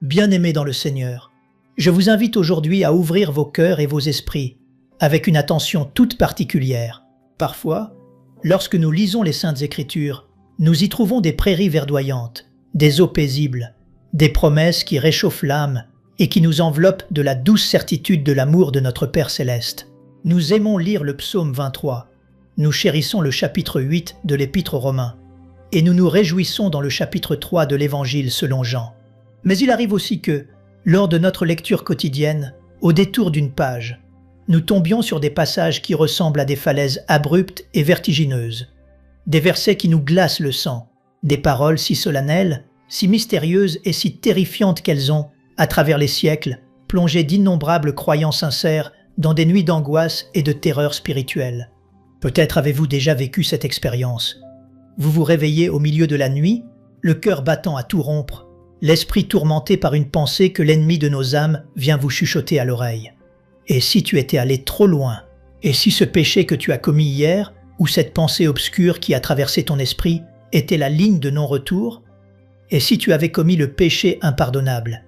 Bien-aimés dans le Seigneur, je vous invite aujourd'hui à ouvrir vos cœurs et vos esprits avec une attention toute particulière. Parfois, lorsque nous lisons les Saintes Écritures, nous y trouvons des prairies verdoyantes, des eaux paisibles, des promesses qui réchauffent l'âme et qui nous enveloppent de la douce certitude de l'amour de notre Père Céleste. Nous aimons lire le psaume 23, nous chérissons le chapitre 8 de l'Épître aux Romains, et nous nous réjouissons dans le chapitre 3 de l'Évangile selon Jean. Mais il arrive aussi que, lors de notre lecture quotidienne, au détour d'une page, nous tombions sur des passages qui ressemblent à des falaises abruptes et vertigineuses, des versets qui nous glacent le sang, des paroles si solennelles, si mystérieuses et si terrifiantes qu'elles ont, à travers les siècles, plongé d'innombrables croyants sincères dans des nuits d'angoisse et de terreur spirituelle. Peut-être avez-vous déjà vécu cette expérience. Vous vous réveillez au milieu de la nuit, le cœur battant à tout rompre, l'esprit tourmenté par une pensée que l'ennemi de nos âmes vient vous chuchoter à l'oreille. Et si tu étais allé trop loin? Et si ce péché que tu as commis hier, ou cette pensée obscure qui a traversé ton esprit, était la ligne de non-retour? Et si tu avais commis le péché impardonnable?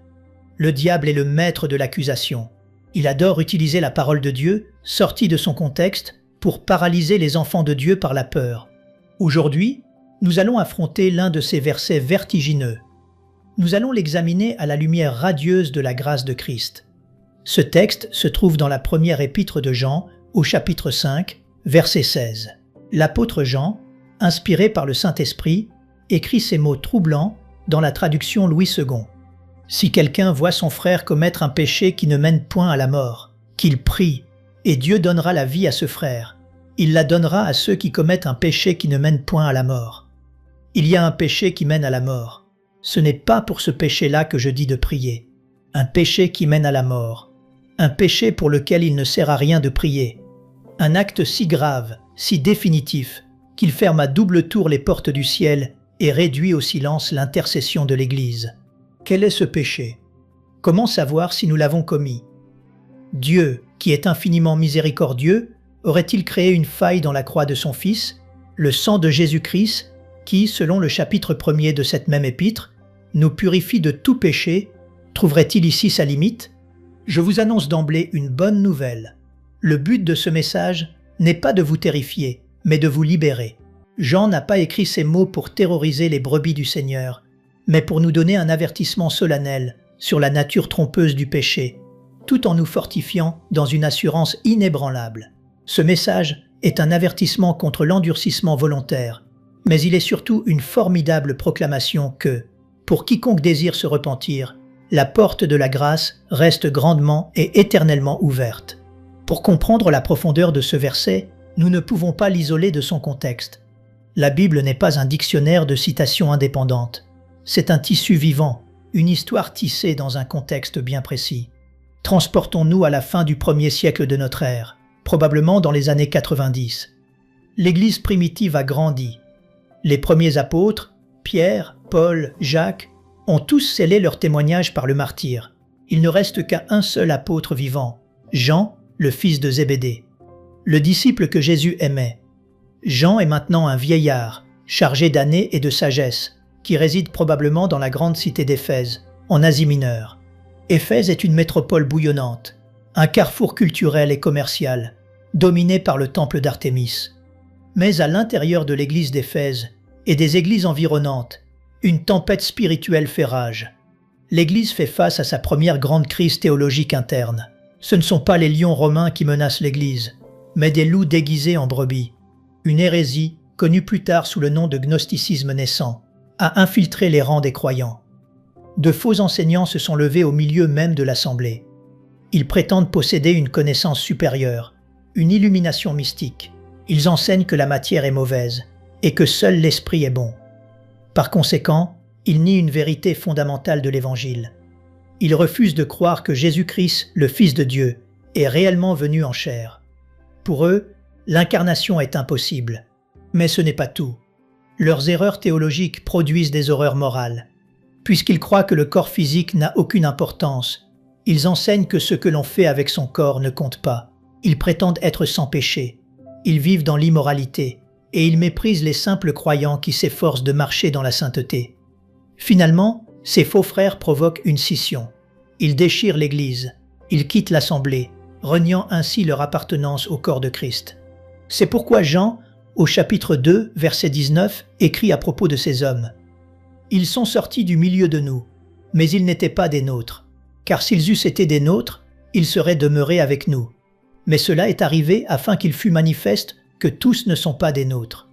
Le diable est le maître de l'accusation. Il adore utiliser la parole de Dieu, sortie de son contexte, pour paralyser les enfants de Dieu par la peur. Aujourd'hui, nous allons affronter l'un de ces versets vertigineux. Nous allons l'examiner à la lumière radieuse de la grâce de Christ. Ce texte se trouve dans la première épître de Jean, au chapitre 5, verset 16. L'apôtre Jean, inspiré par le Saint-Esprit, écrit ces mots troublants dans la traduction Louis II. « Si quelqu'un voit son frère commettre un péché qui ne mène point à la mort, qu'il prie, et Dieu donnera la vie à ce frère. Il la donnera à ceux qui commettent un péché qui ne mène point à la mort. Il y a un péché qui mène à la mort. Ce n'est pas pour ce péché-là que je dis de prier. Un péché qui mène à la mort. Un péché pour lequel il ne sert à rien de prier. Un acte si grave, si définitif, qu'il ferme à double tour les portes du ciel et réduit au silence l'intercession de l'Église. Quel est ce péché? Comment savoir si nous l'avons commis? Dieu, qui est infiniment miséricordieux, aurait-il créé une faille dans la croix de son Fils, le sang de Jésus-Christ, qui, selon le chapitre 1er de cette même épître, nous purifie de tout péché, trouverait-il ici sa limite? Je vous annonce d'emblée une bonne nouvelle. Le but de ce message n'est pas de vous terrifier, mais de vous libérer. Jean n'a pas écrit ces mots pour terroriser les brebis du Seigneur, mais pour nous donner un avertissement solennel sur la nature trompeuse du péché, tout en nous fortifiant dans une assurance inébranlable. Ce message est un avertissement contre l'endurcissement volontaire, mais il est surtout une formidable proclamation que, pour quiconque désire se repentir, la porte de la grâce reste grandement et éternellement ouverte. Pour comprendre la profondeur de ce verset, nous ne pouvons pas l'isoler de son contexte. La Bible n'est pas un dictionnaire de citations indépendantes. C'est un tissu vivant, une histoire tissée dans un contexte bien précis. Transportons-nous à la fin du 1er siècle de notre ère, probablement dans les années 90. L'Église primitive a grandi. Les premiers apôtres, Pierre, Paul, Jacques, ont tous scellé leur témoignage par le martyre. Il ne reste qu'à un seul apôtre vivant, Jean, le fils de Zébédée, le disciple que Jésus aimait. Jean est maintenant un vieillard, chargé d'années et de sagesse, qui réside probablement dans la grande cité d'Éphèse, en Asie mineure. Éphèse est une métropole bouillonnante, un carrefour culturel et commercial, dominé par le temple d'Artémis. Mais à l'intérieur de l'église d'Éphèse et des églises environnantes, une tempête spirituelle fait rage. L'Église fait face à sa première grande crise théologique interne. Ce ne sont pas les lions romains qui menacent l'Église, mais des loups déguisés en brebis. Une hérésie, connue plus tard sous le nom de gnosticisme naissant, a infiltré les rangs des croyants. De faux enseignants se sont levés au milieu même de l'assemblée. Ils prétendent posséder une connaissance supérieure, une illumination mystique. Ils enseignent que la matière est mauvaise et que seul l'esprit est bon. Par conséquent, ils nient une vérité fondamentale de l'Évangile. Ils refusent de croire que Jésus-Christ, le Fils de Dieu, est réellement venu en chair. Pour eux, l'incarnation est impossible. Mais ce n'est pas tout. Leurs erreurs théologiques produisent des horreurs morales. Puisqu'ils croient que le corps physique n'a aucune importance, ils enseignent que ce que l'on fait avec son corps ne compte pas. Ils prétendent être sans péché. Ils vivent dans l'immoralité et ils méprisent les simples croyants qui s'efforcent de marcher dans la sainteté. Finalement, Ces faux frères provoquent une scission. Ils déchirent l'Église, ils quittent l'Assemblée, reniant ainsi leur appartenance au corps de Christ. C'est pourquoi Jean, au chapitre 2, verset 19, écrit à propos de ces hommes. « Ils sont sortis du milieu de nous, mais ils n'étaient pas des nôtres, car s'ils eussent été des nôtres, ils seraient demeurés avec nous. Mais cela est arrivé afin qu'il fût manifeste que tous ne sont pas des nôtres. »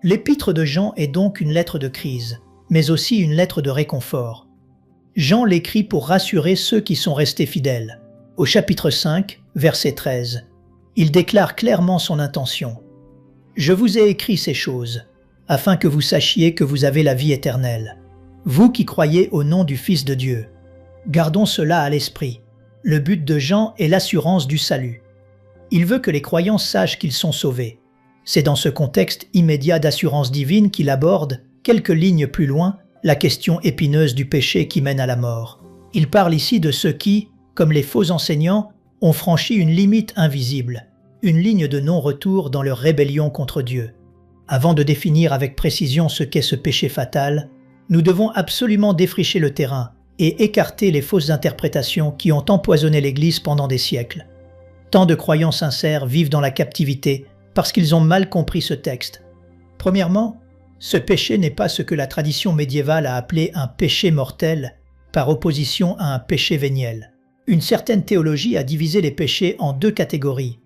L'épître de Jean est donc une lettre de crise, mais aussi une lettre de réconfort. Jean l'écrit pour rassurer ceux qui sont restés fidèles. Au chapitre 5, verset 13, il déclare clairement son intention. « Je vous ai écrit ces choses, afin que vous sachiez que vous avez la vie éternelle, vous qui croyez au nom du Fils de Dieu. » Gardons cela à l'esprit. Le but de Jean est l'assurance du salut. Il veut que les croyants sachent qu'ils sont sauvés. C'est dans ce contexte immédiat d'assurance divine qu'il aborde, quelques lignes plus loin, la question épineuse du péché qui mène à la mort. Il parle ici de ceux qui, comme les faux enseignants, ont franchi une limite invisible, une ligne de non-retour dans leur rébellion contre Dieu. Avant de définir avec précision ce qu'est ce péché fatal, nous devons absolument défricher le terrain et écarter les fausses interprétations qui ont empoisonné l'Église pendant des siècles. Tant de croyants sincères vivent dans la captivité parce qu'ils ont mal compris ce texte. Premièrement, ce péché n'est pas ce que la tradition médiévale a appelé un péché mortel, par opposition à un péché véniel. Une certaine théologie a divisé les péchés en deux catégories.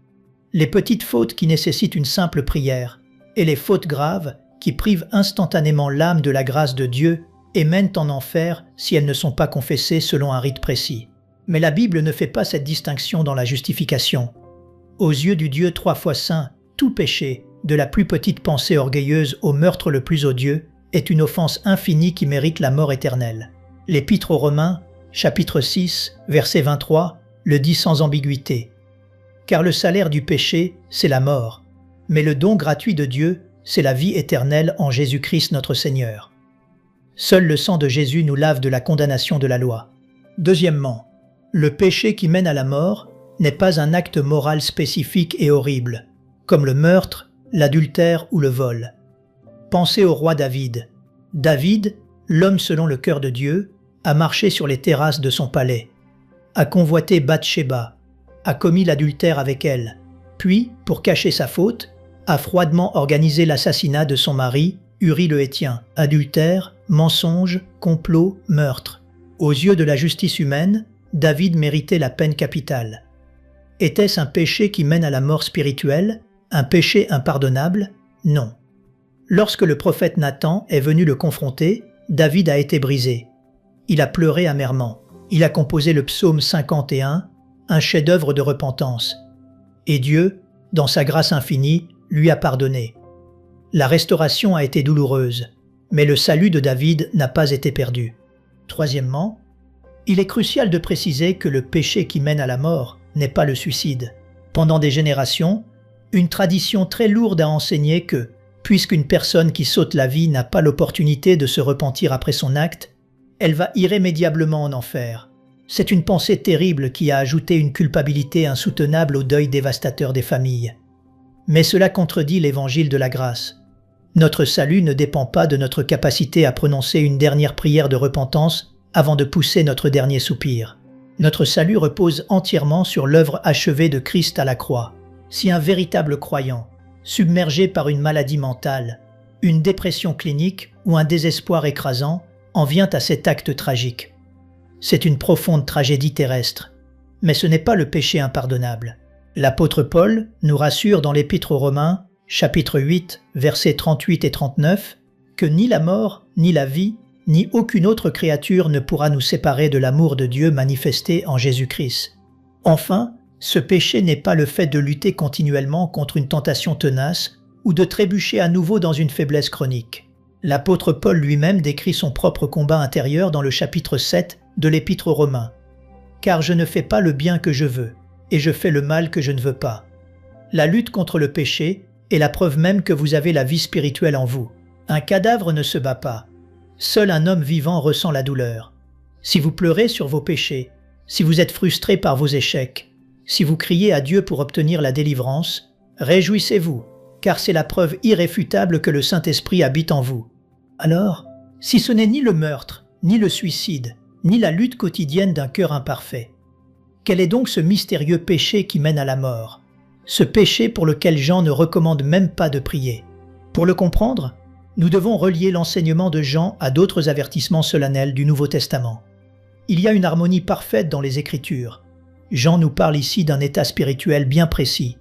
Les petites fautes qui nécessitent une simple prière, et les fautes graves qui privent instantanément l'âme de la grâce de Dieu et mènent en enfer si elles ne sont pas confessées selon un rite précis. Mais la Bible ne fait pas cette distinction dans la justification. Aux yeux du Dieu trois fois saint, tout péché, de la plus petite pensée orgueilleuse au meurtre le plus odieux, est une offense infinie qui mérite la mort éternelle. L'Épître aux Romains, chapitre 6, verset 23, le dit sans ambiguïté. Car le salaire du péché, c'est la mort, mais le don gratuit de Dieu, c'est la vie éternelle en Jésus-Christ notre Seigneur. Seul le sang de Jésus nous lave de la condamnation de la loi. Deuxièmement, le péché qui mène à la mort n'est pas un acte moral spécifique et horrible, comme le meurtre, l'adultère ou le vol. Pensez au roi David. David, l'homme selon le cœur de Dieu, a marché sur les terrasses de son palais, a convoité Bathsheba, a commis l'adultère avec elle, puis, pour cacher sa faute, a froidement organisé l'assassinat de son mari, Uri le Héthien. Adultère, mensonge, complot, meurtre. Aux yeux de la justice humaine, David méritait la peine capitale. Était-ce un péché qui mène à la mort spirituelle? Un péché impardonnable? Non. Lorsque le prophète Nathan est venu le confronter, David a été brisé. Il a pleuré amèrement. Il a composé le psaume 51, un chef-d'œuvre de repentance. Et Dieu, dans sa grâce infinie, lui a pardonné. La restauration a été douloureuse, mais le salut de David n'a pas été perdu. Troisièmement, il est crucial de préciser que le péché qui mène à la mort n'est pas le suicide. Pendant des générations, une tradition très lourde a enseigné que, puisqu'une personne qui saute la vie n'a pas l'opportunité de se repentir après son acte, elle va irrémédiablement en enfer. C'est une pensée terrible qui a ajouté une culpabilité insoutenable au deuil dévastateur des familles. Mais cela contredit l'évangile de la grâce. Notre salut ne dépend pas de notre capacité à prononcer une dernière prière de repentance avant de pousser notre dernier soupir. Notre salut repose entièrement sur l'œuvre achevée de Christ à la croix. Si un véritable croyant, submergé par une maladie mentale, une dépression clinique ou un désespoir écrasant, en vient à cet acte tragique, c'est une profonde tragédie terrestre, mais ce n'est pas le péché impardonnable. L'apôtre Paul nous rassure dans l'Épître aux Romains, chapitre 8, versets 38 et 39, que ni la mort, ni la vie, ni aucune autre créature ne pourra nous séparer de l'amour de Dieu manifesté en Jésus-Christ. Enfin, ce péché n'est pas le fait de lutter continuellement contre une tentation tenace ou de trébucher à nouveau dans une faiblesse chronique. L'apôtre Paul lui-même décrit son propre combat intérieur dans le chapitre 7 de l'Épître aux Romains. « Car je ne fais pas le bien que je veux, et je fais le mal que je ne veux pas. » La lutte contre le péché est la preuve même que vous avez la vie spirituelle en vous. Un cadavre ne se bat pas. Seul un homme vivant ressent la douleur. Si vous pleurez sur vos péchés, si vous êtes frustré par vos échecs, si vous criez à Dieu pour obtenir la délivrance, réjouissez-vous, car c'est la preuve irréfutable que le Saint-Esprit habite en vous. Alors, Si ce n'est ni le meurtre, ni le suicide, ni la lutte quotidienne d'un cœur imparfait, quel est donc ce mystérieux péché qui mène à la mort? Ce péché pour lequel Jean ne recommande même pas de prier. Pour le comprendre, nous devons relier l'enseignement de Jean à d'autres avertissements solennels du Nouveau Testament. Il y a une harmonie parfaite dans les Écritures. Jean nous parle ici d'un état spirituel bien précis.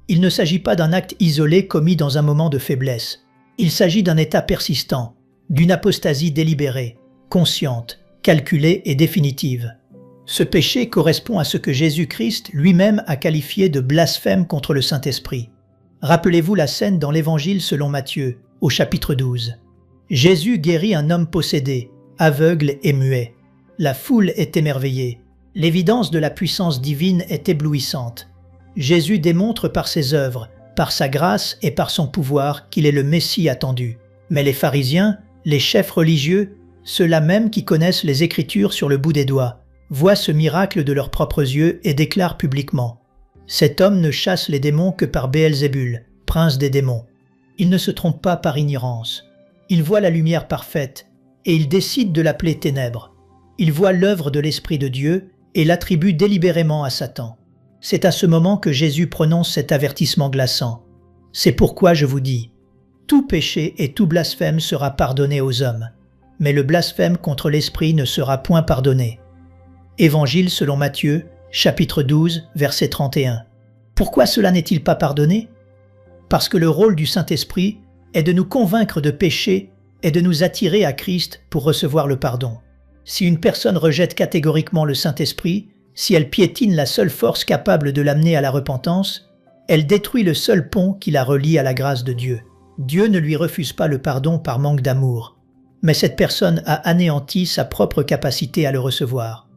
Il ne s'agit pas d'un acte isolé commis dans un moment de faiblesse. Il s'agit d'un état persistant, d'une apostasie délibérée, consciente, calculée et définitive. Ce péché correspond à ce que Jésus-Christ lui-même a qualifié de blasphème contre le Saint-Esprit. Rappelez-vous la scène dans l'Évangile selon Matthieu, au chapitre 12. Jésus guérit un homme possédé, aveugle et muet. La foule est émerveillée. L'évidence de la puissance divine est éblouissante. Jésus démontre par ses œuvres, par sa grâce et par son pouvoir qu'il est le Messie attendu. Mais les pharisiens, les chefs religieux, ceux-là même qui connaissent les Écritures sur le bout des doigts, voient ce miracle de leurs propres yeux et déclarent publiquement: cet homme ne chasse les démons que par Béelzébul, prince des démons. Il ne se trompe pas par ignorance. Il voit la lumière parfaite et il décide de l'appeler ténèbres. Il voit l'œuvre de l'Esprit de Dieu et l'attribue délibérément à Satan. C'est à ce moment que Jésus prononce cet avertissement glaçant. C'est pourquoi je vous dis, tout péché et tout blasphème sera pardonné aux hommes, mais le blasphème contre l'Esprit ne sera point pardonné. Évangile selon Matthieu, chapitre 12, verset 31. Pourquoi cela n'est-il pas pardonné? Parce que le rôle du Saint-Esprit est de nous convaincre de péché et de nous attirer à Christ pour recevoir le pardon. Si une personne rejette catégoriquement le Saint-Esprit, si elle piétine la seule force capable de l'amener à la repentance, elle détruit le seul pont qui la relie à la grâce de Dieu. Dieu ne lui refuse pas le pardon par manque d'amour, mais cette personne a anéanti sa propre capacité à le recevoir.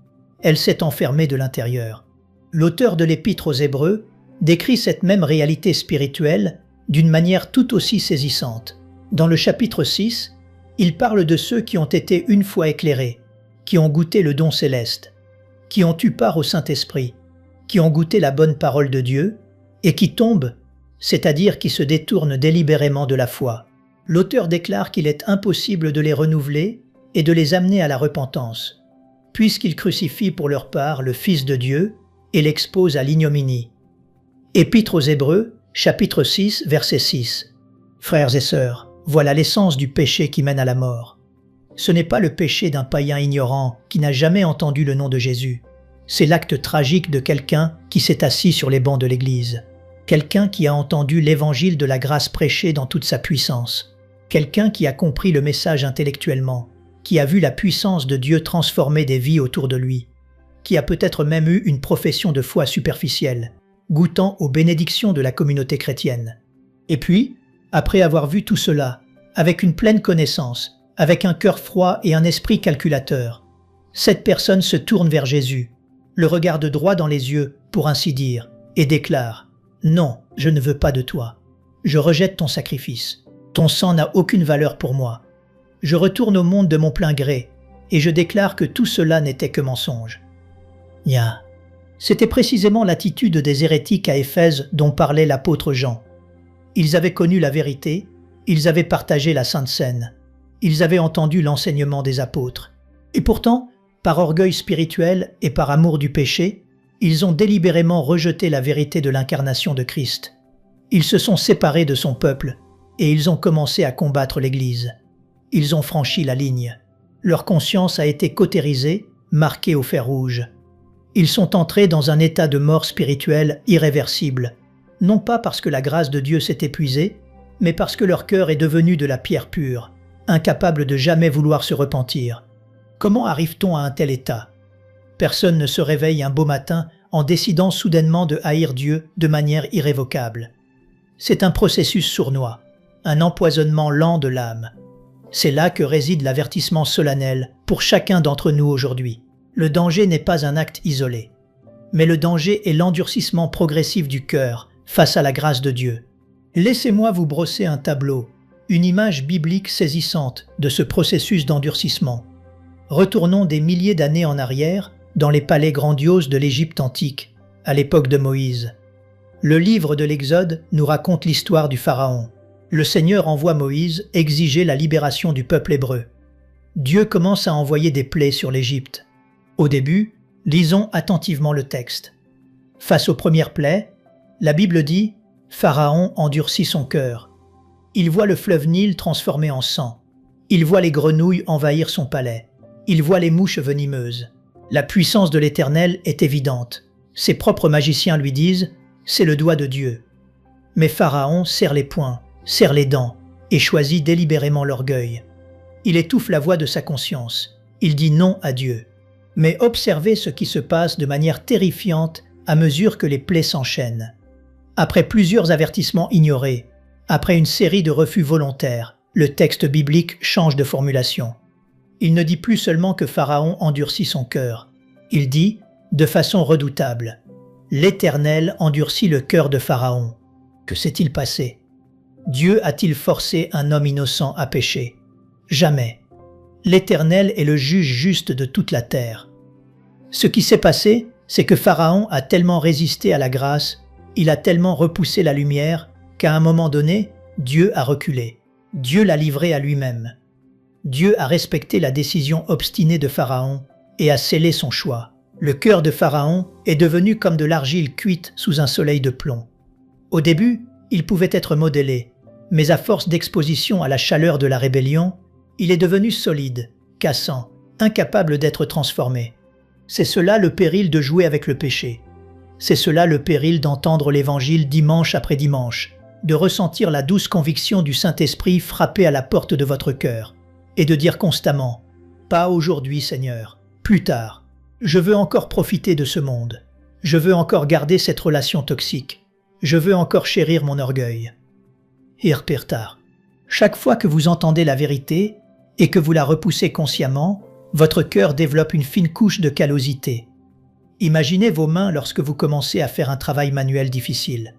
Elle s'est enfermée de l'intérieur. L'auteur de l'Épître aux Hébreux décrit cette même réalité spirituelle d'une manière tout aussi saisissante. Dans le chapitre 6, il parle de ceux qui ont été une fois éclairés, qui ont goûté le don céleste, qui ont eu part au Saint-Esprit, qui ont goûté la bonne parole de Dieu et qui tombent, c'est-à-dire qui se détournent délibérément de la foi. L'auteur déclare qu'il est impossible de les renouveler et de les amener à la repentance, puisqu'ils crucifient pour leur part le Fils de Dieu et l'exposent à l'ignominie. Épître aux Hébreux, chapitre 6, verset 6. Frères et sœurs, voilà l'essence du péché qui mène à la mort. Ce n'est pas le péché d'un païen ignorant qui n'a jamais entendu le nom de Jésus. C'est l'acte tragique de quelqu'un qui s'est assis sur les bancs de l'Église. Quelqu'un qui a entendu l'évangile de la grâce prêché dans toute sa puissance. Quelqu'un qui a compris le message intellectuellement, qui a vu la puissance de Dieu transformer des vies autour de lui, qui a peut-être même eu une profession de foi superficielle, goûtant aux bénédictions de la communauté chrétienne. Et puis, après avoir vu tout cela, avec une pleine connaissance, avec un cœur froid et un esprit calculateur, cette personne se tourne vers Jésus, le regarde droit dans les yeux, pour ainsi dire, et déclare: « Non, je ne veux pas de toi. Je rejette ton sacrifice. Ton sang n'a aucune valeur pour moi. Je retourne au monde de mon plein gré, et je déclare que tout cela n'était que mensonge. » C'était précisément l'attitude des hérétiques à Éphèse dont parlait l'apôtre Jean. Ils avaient connu la vérité, ils avaient partagé la Sainte Seine, ils avaient entendu l'enseignement des apôtres. Et pourtant, par orgueil spirituel et par amour du péché, ils ont délibérément rejeté la vérité de l'incarnation de Christ. Ils se sont séparés de son peuple et ils ont commencé à combattre l'Église. Ils ont franchi la ligne. Leur conscience a été cautérisée, marquée au fer rouge. Ils sont entrés dans un état de mort spirituelle irréversible, non pas parce que la grâce de Dieu s'est épuisée, mais parce que leur cœur est devenu de la pierre pure, incapable de jamais vouloir se repentir. Comment arrive-t-on à un tel état? Personne ne se réveille un beau matin en décidant soudainement de haïr Dieu de manière irrévocable. C'est un processus sournois, un empoisonnement lent de l'âme. C'est là que réside l'avertissement solennel pour chacun d'entre nous aujourd'hui. Le danger n'est pas un acte isolé, mais le danger est l'endurcissement progressif du cœur face à la grâce de Dieu. Laissez-moi vous brosser un tableau, une image biblique saisissante de ce processus d'endurcissement. Retournons des milliers d'années en arrière dans les palais grandioses de l'Égypte antique, à l'époque de Moïse. Le livre de l'Exode nous raconte l'histoire du Pharaon. Le Seigneur envoie Moïse exiger la libération du peuple hébreu. Dieu commence à envoyer des plaies sur l'Égypte. Au début, lisons attentivement le texte. Face aux premières plaies, la Bible dit « Pharaon endurcit son cœur. Il voit le fleuve Nil transformé en sang. Il voit les grenouilles envahir son palais. Il voit les mouches venimeuses. La puissance de l'Éternel est évidente. Ses propres magiciens lui disent « C'est le doigt de Dieu ». Mais Pharaon serre les poings, serre les dents et choisit délibérément l'orgueil. Il étouffe la voix de sa conscience. Il dit non à Dieu. Mais observez ce qui se passe de manière terrifiante à mesure que les plaies s'enchaînent. Après plusieurs avertissements ignorés, après une série de refus volontaires, le texte biblique change de formulation. Il ne dit plus seulement que Pharaon endurcit son cœur. Il dit, de façon redoutable, « L'Éternel endurcit le cœur de Pharaon. » Que s'est-il passé? Dieu a-t-il forcé un homme innocent à pécher? Jamais. L'Éternel est le juge juste de toute la terre. Ce qui s'est passé, c'est que Pharaon a tellement résisté à la grâce, il a tellement repoussé la lumière, qu'à un moment donné, Dieu a reculé. Dieu l'a livré à lui-même. Dieu a respecté la décision obstinée de Pharaon et a scellé son choix. Le cœur de Pharaon est devenu comme de l'argile cuite sous un soleil de plomb. Au début, il pouvait être modélé, mais à force d'exposition à la chaleur de la rébellion, il est devenu solide, cassant, incapable d'être transformé. C'est cela le péril de jouer avec le péché. C'est cela le péril d'entendre l'Évangile dimanche après dimanche, de ressentir la douce conviction du Saint-Esprit frapper à la porte de votre cœur, et de dire constamment « Pas aujourd'hui, Seigneur, plus tard. Je veux encore profiter de ce monde. Je veux encore garder cette relation toxique. Je veux encore chérir mon orgueil. » Hirpirtar. Chaque fois que vous entendez la vérité et que vous la repoussez consciemment, votre cœur développe une fine couche de callosité. Imaginez vos mains lorsque vous commencez à faire un travail manuel difficile.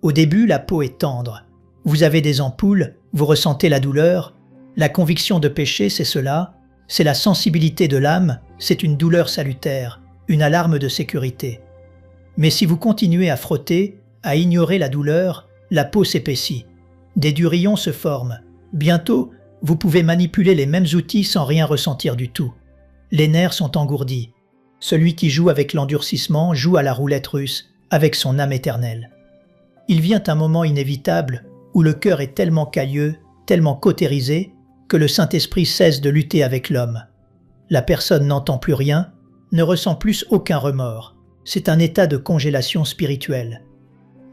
Au début, la peau est tendre. Vous avez des ampoules, vous ressentez la douleur. La conviction de péché, c'est cela. C'est la sensibilité de l'âme, c'est une douleur salutaire, une alarme de sécurité. Mais si vous continuez à frotter, à ignorer la douleur, la peau s'épaissit. Des durillons se forment. Bientôt, vous pouvez manipuler les mêmes outils sans rien ressentir du tout. Les nerfs sont engourdis. Celui qui joue avec l'endurcissement joue à la roulette russe avec son âme éternelle. Il vient un moment inévitable où le cœur est tellement calleux, tellement cautérisé, que le Saint-Esprit cesse de lutter avec l'homme. La personne n'entend plus rien, ne ressent plus aucun remords. C'est un état de congélation spirituelle.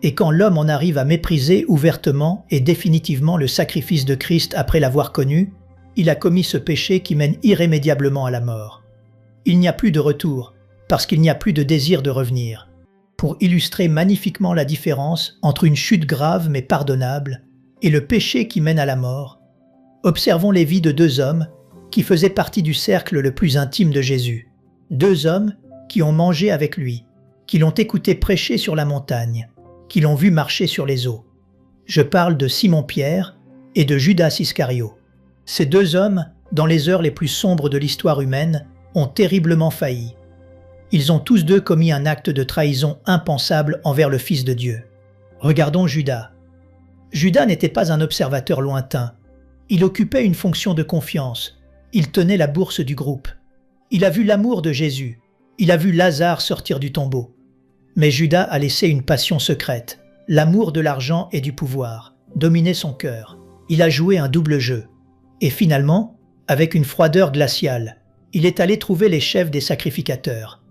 Et quand l'homme en arrive à mépriser ouvertement et définitivement le sacrifice de Christ après l'avoir connu, il a commis ce péché qui mène irrémédiablement à la mort. Il n'y a plus de retour, parce qu'il n'y a plus de désir de revenir. Pour illustrer magnifiquement la différence entre une chute grave mais pardonnable et le péché qui mène à la mort, observons les vies de deux hommes qui faisaient partie du cercle le plus intime de Jésus. Deux hommes qui ont mangé avec lui, qui l'ont écouté prêcher sur la montagne, qui l'ont vu marcher sur les eaux. Je parle de Simon-Pierre et de Judas Iscario. Ces deux hommes, dans les heures les plus sombres de l'histoire humaine, ont terriblement failli. Ils ont tous deux commis un acte de trahison impensable envers le Fils de Dieu. Regardons Judas. Judas n'était pas un observateur lointain. Il occupait une fonction de confiance. Il tenait la bourse du groupe. Il a vu l'amour de Jésus. Il a vu Lazare sortir du tombeau. Mais Judas a laissé une passion secrète, l'amour de l'argent et du pouvoir, dominer son cœur. Il a joué un double jeu. Et finalement, avec une froideur glaciale, il est allé trouver les chefs des sacrificateurs.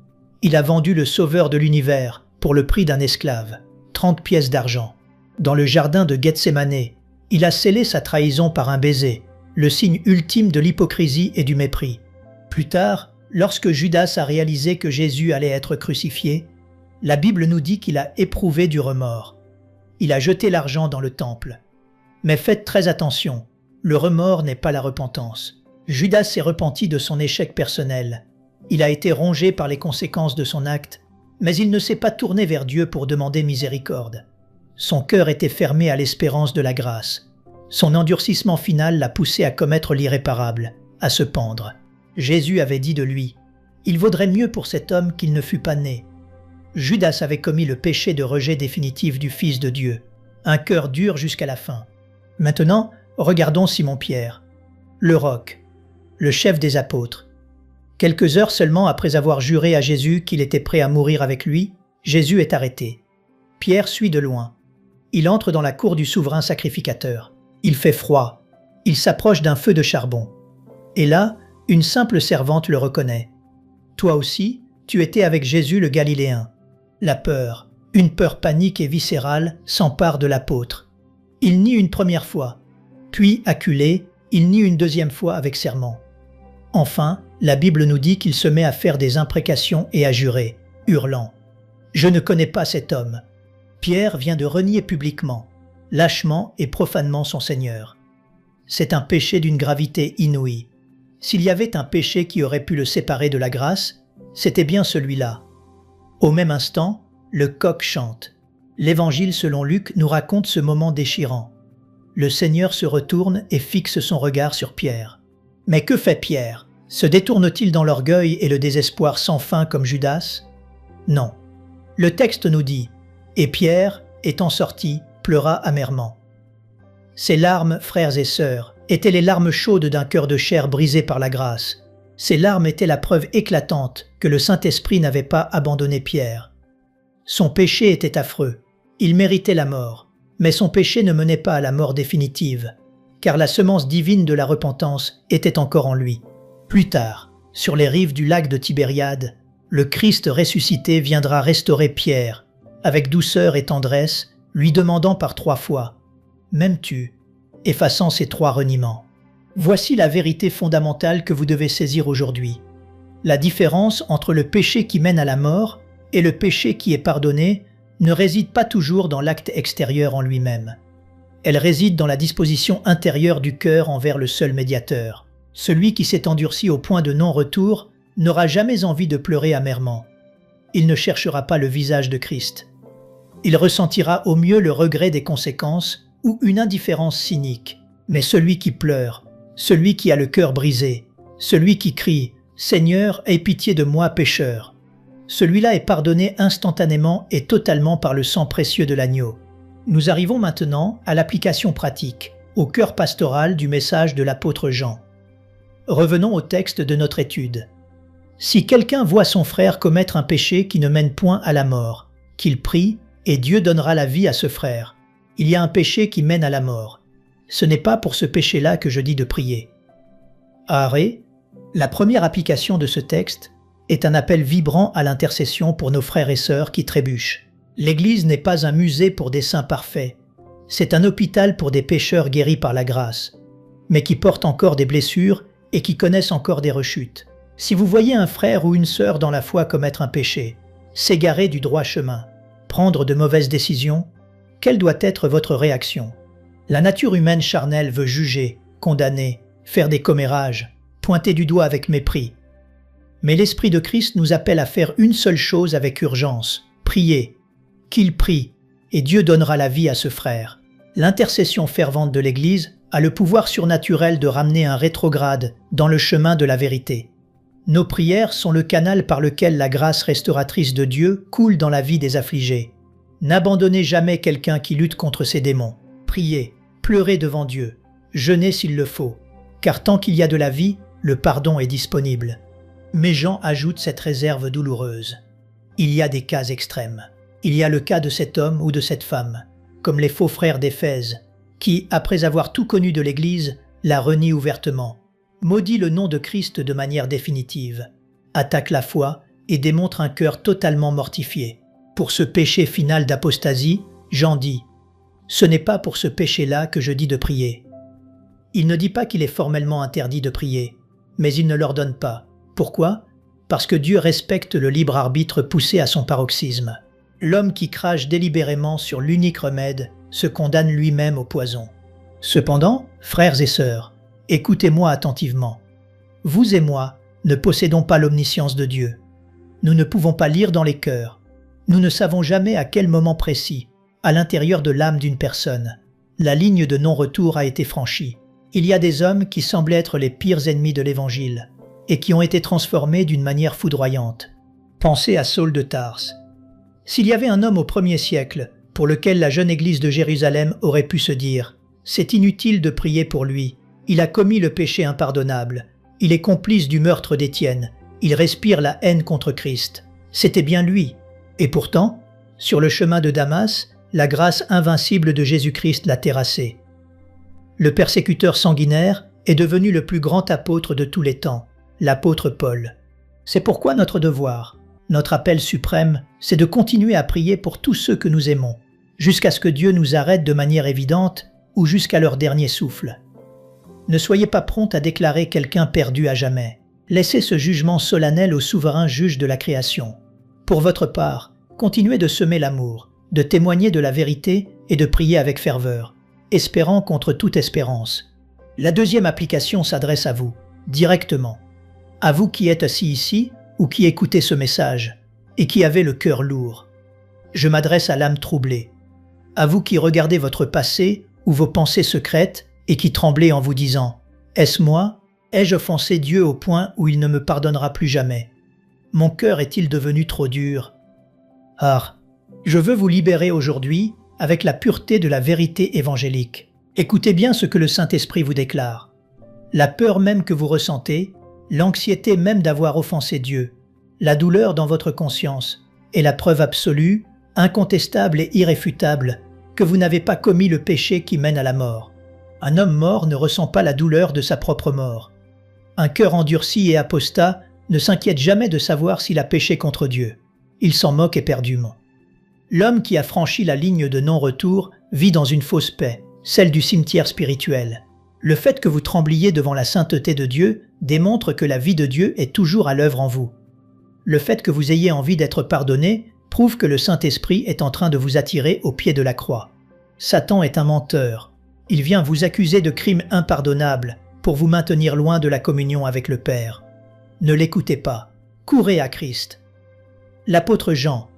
Il a vendu le sauveur de l'univers pour le prix d'un esclave, 30 pièces d'argent. Dans le jardin de Gethsémané, il a scellé sa trahison par un baiser, le signe ultime de l'hypocrisie et du mépris. Plus tard, lorsque Judas a réalisé que Jésus allait être crucifié, la Bible nous dit qu'il a éprouvé du remords. Il a jeté l'argent dans le temple. Mais faites très attention, le remords n'est pas la repentance. Judas s'est repenti de son échec personnel. Il a été rongé par les conséquences de son acte, mais il ne s'est pas tourné vers Dieu pour demander miséricorde. Son cœur était fermé à l'espérance de la grâce. Son endurcissement final l'a poussé à commettre l'irréparable, à se pendre. Jésus avait dit de lui, « Il vaudrait mieux pour cet homme qu'il ne fût pas né. » Judas avait commis le péché de rejet définitif du Fils de Dieu, un cœur dur jusqu'à la fin. Maintenant, regardons Simon-Pierre. Le roc. le chef des apôtres. Quelques heures seulement après avoir juré à Jésus qu'il était prêt à mourir avec lui, Jésus est arrêté. Pierre suit de loin. Il entre dans la cour du souverain sacrificateur. Il fait froid. Il s'approche d'un feu de charbon. Et là, une simple servante le reconnaît. « Toi aussi, tu étais avec Jésus le Galiléen. » La peur, une peur panique et viscérale, s'empare de l'apôtre. Il nie une première fois, puis, acculé, il nie une deuxième fois avec serment. Enfin, la Bible nous dit qu'il se met à faire des imprécations et à jurer, hurlant « Je ne connais pas cet homme ». Pierre vient de renier publiquement, lâchement et profanement son Seigneur. C'est un péché d'une gravité inouïe. S'il y avait un péché qui aurait pu le séparer de la grâce, c'était bien celui-là. Au même instant, le coq chante. L'Évangile selon Luc nous raconte ce moment déchirant. Le Seigneur se retourne et fixe son regard sur Pierre. Mais que fait Pierre? Se détourne-t-il dans l'orgueil et le désespoir sans fin comme Judas? Non. Le texte nous dit « Et Pierre, étant sorti, pleura amèrement. » Ces larmes, frères et sœurs, étaient les larmes chaudes d'un cœur de chair brisé par la grâce. Ces larmes étaient la preuve éclatante que le Saint-Esprit n'avait pas abandonné Pierre. Son péché était affreux. Il méritait la mort, mais son péché ne menait pas à la mort définitive, car la semence divine de la repentance était encore en lui. Plus tard, sur les rives du lac de Tibériade, le Christ ressuscité viendra restaurer Pierre, avec douceur et tendresse, lui demandant par 3 fois « M'aimes-tu ?» effaçant ses 3 reniements. Voici la vérité fondamentale que vous devez saisir aujourd'hui. La différence entre le péché qui mène à la mort et le péché qui est pardonné ne réside pas toujours dans l'acte extérieur en lui-même. Elle réside dans la disposition intérieure du cœur envers le seul médiateur. Celui qui s'est endurci au point de non-retour n'aura jamais envie de pleurer amèrement. Il ne cherchera pas le visage de Christ. Il ressentira au mieux le regret des conséquences ou une indifférence cynique. Mais celui qui pleure, celui qui a le cœur brisé, celui qui crie « Seigneur, aie pitié de moi, pécheur », celui-là est pardonné instantanément et totalement par le sang précieux de l'agneau. Nous arrivons maintenant à l'application pratique, au cœur pastoral du message de l'apôtre Jean. Revenons au texte de notre étude. Si quelqu'un voit son frère commettre un péché qui ne mène point à la mort, qu'il prie et Dieu donnera la vie à ce frère. Il y a un péché qui mène à la mort. Ce n'est pas pour ce péché-là que je dis de prier. Arrêt, la première application de ce texte est un appel vibrant à l'intercession pour nos frères et sœurs qui trébuchent. L'Église n'est pas un musée pour des saints parfaits. C'est un hôpital pour des pécheurs guéris par la grâce, mais qui portent encore des blessures et qui connaissent encore des rechutes. Si vous voyez un frère ou une sœur dans la foi commettre un péché, s'égarer du droit chemin, prendre de mauvaises décisions, quelle doit être votre réaction? La nature humaine charnelle veut juger, condamner, faire des commérages, pointer du doigt avec mépris. Mais l'Esprit de Christ nous appelle à faire une seule chose avec urgence, prier. Qu'il prie, et Dieu donnera la vie à ce frère. L'intercession fervente de l'Église a le pouvoir surnaturel de ramener un rétrograde dans le chemin de la vérité. Nos prières sont le canal par lequel la grâce restauratrice de Dieu coule dans la vie des affligés. N'abandonnez jamais quelqu'un qui lutte contre ses démons. Priez, pleurez devant Dieu, jeûnez s'il le faut, car tant qu'il y a de la vie, le pardon est disponible. Mais Jean ajoute cette réserve douloureuse. Il y a des cas extrêmes. Il y a le cas de cet homme ou de cette femme, comme les faux frères d'Éphèse, qui, après avoir tout connu de l'Église, la renie ouvertement, maudit le nom de Christ de manière définitive, attaque la foi et démontre un cœur totalement mortifié. Pour ce péché final d'apostasie, Jean dit « Ce n'est pas pour ce péché-là que je dis de prier ». Il ne dit pas qu'il est formellement interdit de prier, mais il ne l'ordonne pas. Pourquoi? Parce que Dieu respecte le libre arbitre poussé à son paroxysme. L'homme qui crache délibérément sur l'unique remède se condamne lui-même au poison. Cependant, frères et sœurs, écoutez-moi attentivement. Vous et moi ne possédons pas l'omniscience de Dieu. Nous ne pouvons pas lire dans les cœurs. Nous ne savons jamais à quel moment précis, à l'intérieur de l'âme d'une personne, la ligne de non-retour a été franchie. Il y a des hommes qui semblaient être les pires ennemis de l'Évangile et qui ont été transformés d'une manière foudroyante. Pensez à Saul de Tarse. S'il y avait un homme au 1er siècle pour lequel la jeune église de Jérusalem aurait pu se dire « C'est inutile de prier pour lui, il a commis le péché impardonnable, Il est complice du meurtre d'Étienne. Il respire la haine contre Christ. C'était bien lui. Et pourtant, sur le chemin de Damas, la grâce invincible de Jésus-Christ l'a terrassé. Le persécuteur sanguinaire est devenu le plus grand apôtre de tous les temps, l'apôtre Paul. C'est pourquoi notre devoir, notre appel suprême, c'est de continuer à prier pour tous ceux que nous aimons, jusqu'à ce que Dieu nous arrête de manière évidente ou jusqu'à leur dernier souffle. Ne soyez pas prompt à déclarer quelqu'un perdu à jamais. Laissez ce jugement solennel au souverain juge de la création. Pour votre part, continuez de semer l'amour, de témoigner de la vérité et de prier avec ferveur, espérant contre toute espérance. La deuxième application s'adresse à vous, directement. À vous qui êtes assis ici ou qui écoutez ce message et qui avez le cœur lourd. Je m'adresse à l'âme troublée. À vous qui regardez votre passé ou vos pensées secrètes et qui tremblez en vous disant « Est-ce moi ? Ai-je offensé Dieu au point où il ne me pardonnera plus jamais ? Mon cœur est-il devenu trop dur ?» Ah, je veux vous libérer aujourd'hui avec la pureté de la vérité évangélique. Écoutez bien ce que le Saint-Esprit vous déclare. La peur même que vous ressentez, l'anxiété même d'avoir offensé Dieu, la douleur dans votre conscience est la preuve absolue, incontestable et irréfutable que vous n'avez pas commis le péché qui mène à la mort. Un homme mort ne ressent pas la douleur de sa propre mort. Un cœur endurci et apostat ne s'inquiète jamais de savoir s'il a péché contre Dieu. Il s'en moque éperdument. L'homme qui a franchi la ligne de non-retour vit dans une fausse paix, celle du cimetière spirituel. Le fait que vous trembliez devant la sainteté de Dieu démontre que la vie de Dieu est toujours à l'œuvre en vous. Le fait que vous ayez envie d'être pardonné prouve que le Saint-Esprit est en train de vous attirer au pied de la croix. Satan est un menteur. Il vient vous accuser de crimes impardonnables pour vous maintenir loin de la communion avec le Père. Ne l'écoutez pas. Courez à Christ. L'apôtre Jean,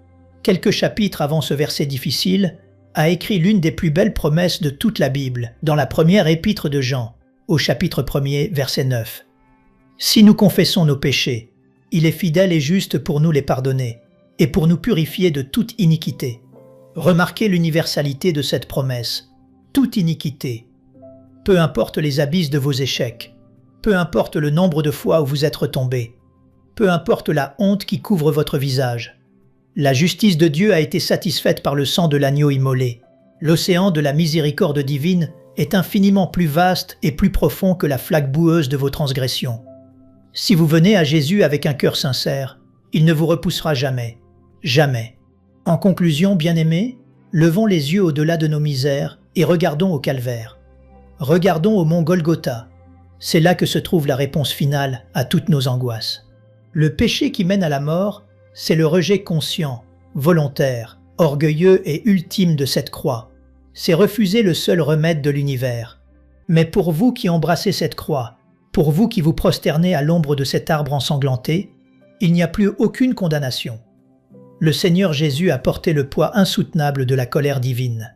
quelques chapitres avant ce verset difficile, a écrit l'une des plus belles promesses de toute la Bible, dans la première épître de Jean, au chapitre 1er, verset 9. « Si nous confessons nos péchés, il est fidèle et juste pour nous les pardonner, et pour nous purifier de toute iniquité. » Remarquez l'universalité de cette promesse. Toute iniquité. Peu importe les abysses de vos échecs, peu importe le nombre de fois où vous êtes retombé, peu importe la honte qui couvre votre visage. La justice de Dieu a été satisfaite par le sang de l'agneau immolé. L'océan de la miséricorde divine est infiniment plus vaste et plus profond que la flaque boueuse de vos transgressions. Si vous venez à Jésus avec un cœur sincère, il ne vous repoussera jamais. Jamais. En conclusion, bien-aimés, levons les yeux au-delà de nos misères et regardons au calvaire. Regardons au mont Golgotha. C'est là que se trouve la réponse finale à toutes nos angoisses. Le péché qui mène à la mort, c'est le rejet conscient, volontaire, orgueilleux et ultime de cette croix. C'est refuser le seul remède de l'univers. Mais pour vous qui embrassez cette croix, pour vous qui vous prosternez à l'ombre de cet arbre ensanglanté, il n'y a plus aucune condamnation. Le Seigneur Jésus a porté le poids insoutenable de la colère divine.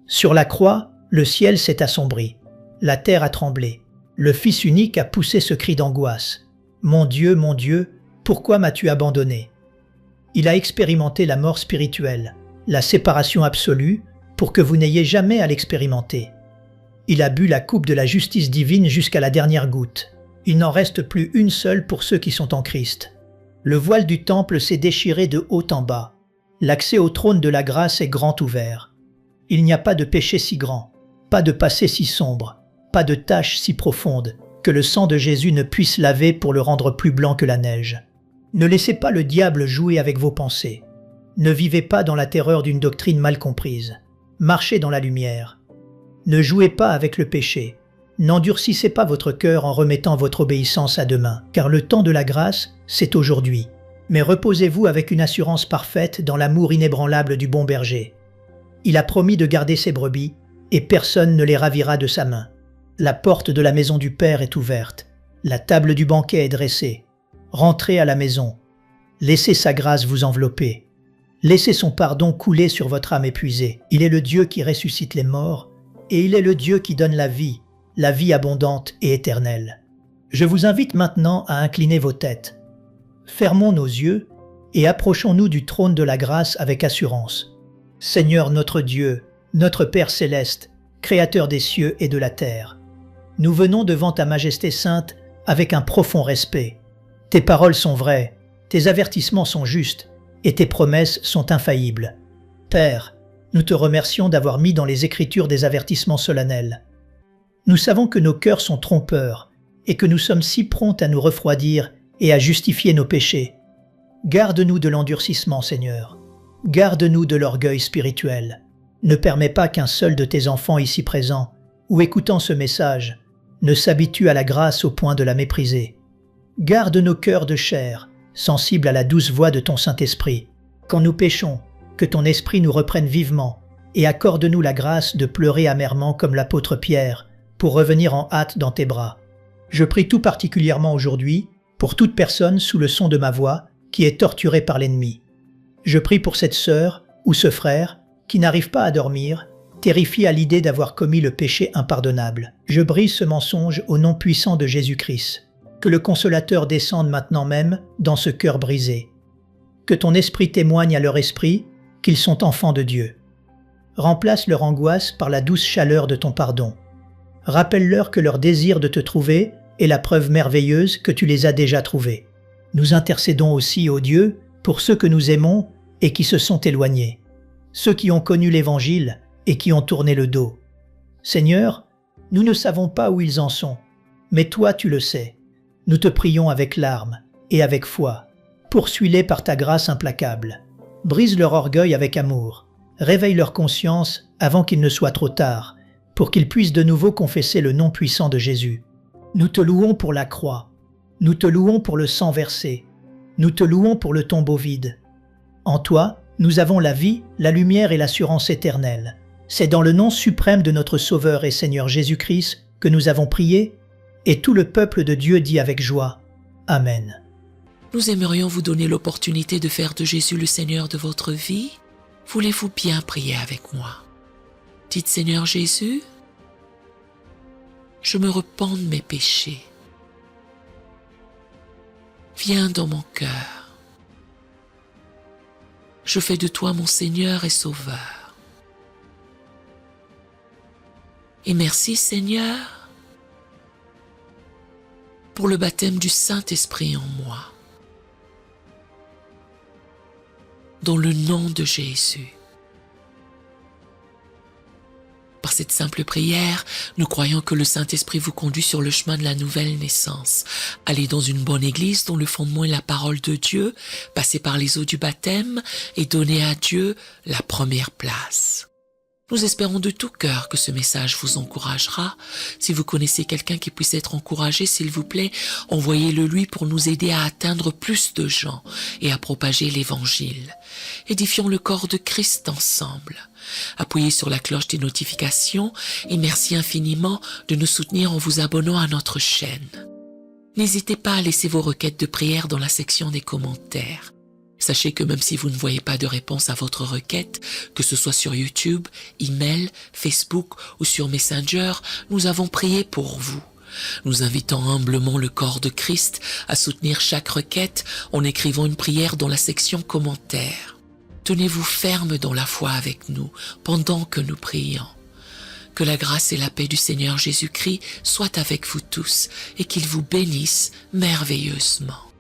Sur la croix, le ciel s'est assombri, la terre a tremblé, le Fils unique a poussé ce cri d'angoisse. « Mon Dieu, pourquoi m'as-tu abandonné ?» Il a expérimenté la mort spirituelle, la séparation absolue, pour que vous n'ayez jamais à l'expérimenter. Il a bu la coupe de la justice divine jusqu'à la dernière goutte. Il n'en reste plus une seule pour ceux qui sont en Christ. Le voile du temple s'est déchiré de haut en bas. L'accès au trône de la grâce est grand ouvert. Il n'y a pas de péché si grand, pas de passé si sombre, pas de tâche si profonde, que le sang de Jésus ne puisse laver pour le rendre plus blanc que la neige. Ne laissez pas le diable jouer avec vos pensées. Ne vivez pas dans la terreur d'une doctrine mal comprise. Marchez dans la lumière. Ne jouez pas avec le péché. N'endurcissez pas votre cœur en remettant votre obéissance à demain, car le temps de la grâce, c'est aujourd'hui. Mais reposez-vous avec une assurance parfaite dans l'amour inébranlable du bon berger. Il a promis de garder ses brebis, et personne ne les ravira de sa main. La porte de la maison du Père est ouverte. La table du banquet est dressée. Rentrez à la maison. Laissez sa grâce vous envelopper. Laissez son pardon couler sur votre âme épuisée. Il est le Dieu qui ressuscite les morts, et il est le Dieu qui donne la vie abondante et éternelle. Je vous invite maintenant à incliner vos têtes. Fermons nos yeux et approchons-nous du trône de la grâce avec assurance. Seigneur notre Dieu, notre Père céleste, Créateur des cieux et de la terre, nous venons devant ta majesté sainte avec un profond respect. Tes paroles sont vraies, tes avertissements sont justes et tes promesses sont infaillibles. Père, nous te remercions d'avoir mis dans les Écritures des avertissements solennels. Nous savons que nos cœurs sont trompeurs et que nous sommes si prompts à nous refroidir et à justifier nos péchés. Garde-nous de l'endurcissement, Seigneur. Garde-nous de l'orgueil spirituel. Ne permets pas qu'un seul de tes enfants ici présents, ou écoutant ce message, ne s'habitue à la grâce au point de la mépriser. Garde nos cœurs de chair, sensibles à la douce voix de ton Saint-Esprit. Quand nous péchons, que ton Esprit nous reprenne vivement, et accorde-nous la grâce de pleurer amèrement comme l'apôtre Pierre, pour revenir en hâte dans tes bras. Je prie tout particulièrement aujourd'hui pour toute personne sous le son de ma voix qui est torturée par l'ennemi. Je prie pour cette sœur ou ce frère qui n'arrive pas à dormir, terrifié à l'idée d'avoir commis le péché impardonnable. Je brise ce mensonge au nom puissant de Jésus-Christ. Que le Consolateur descende maintenant même dans ce cœur brisé. Que ton esprit témoigne à leur esprit qu'ils sont enfants de Dieu. Remplace leur angoisse par la douce chaleur de ton pardon. Rappelle-leur que leur désir de te trouver est la preuve merveilleuse que tu les as déjà trouvés. Nous intercédons aussi, ô Dieu, pour ceux que nous aimons et qui se sont éloignés, ceux qui ont connu l'Évangile et qui ont tourné le dos. Seigneur, nous ne savons pas où ils en sont, mais toi tu le sais. Nous te prions avec larmes et avec foi. Poursuis-les par ta grâce implacable. Brise leur orgueil avec amour. Réveille leur conscience avant qu'il ne soit trop tard, pour qu'ils puissent de nouveau confesser le nom puissant de Jésus. Nous te louons pour la croix. Nous te louons pour le sang versé. Nous te louons pour le tombeau vide. En toi, nous avons la vie, la lumière et l'assurance éternelle. C'est dans le nom suprême de notre Sauveur et Seigneur Jésus-Christ que nous avons prié, et tout le peuple de Dieu dit avec joie. Amen. Nous aimerions vous donner l'opportunité de faire de Jésus le Seigneur de votre vie. Voulez-vous bien prier avec moi? Dites Seigneur Jésus, je me repens de mes péchés. Viens dans mon cœur. Je fais de toi mon Seigneur et Sauveur. Et merci Seigneur pour le baptême du Saint-Esprit en moi. Dans le nom de Jésus. Par cette simple prière, nous croyons que le Saint-Esprit vous conduit sur le chemin de la nouvelle naissance. Allez dans une bonne église dont le fondement est la parole de Dieu, passez par les eaux du baptême et donnez à Dieu la première place. Nous espérons de tout cœur que ce message vous encouragera. Si vous connaissez quelqu'un qui puisse être encouragé, s'il vous plaît, envoyez-le lui pour nous aider à atteindre plus de gens et à propager l'Évangile. Édifions le corps de Christ ensemble. Appuyez sur la cloche des notifications et merci infiniment de nous soutenir en vous abonnant à notre chaîne. N'hésitez pas à laisser vos requêtes de prière dans la section des commentaires. Sachez que même si vous ne voyez pas de réponse à votre requête, que ce soit sur YouTube, email, Facebook ou sur Messenger, nous avons prié pour vous. Nous invitons humblement le corps de Christ à soutenir chaque requête en écrivant une prière dans la section commentaires. Tenez-vous ferme dans la foi avec nous pendant que nous prions. Que la grâce et la paix du Seigneur Jésus-Christ soient avec vous tous et qu'il vous bénisse merveilleusement.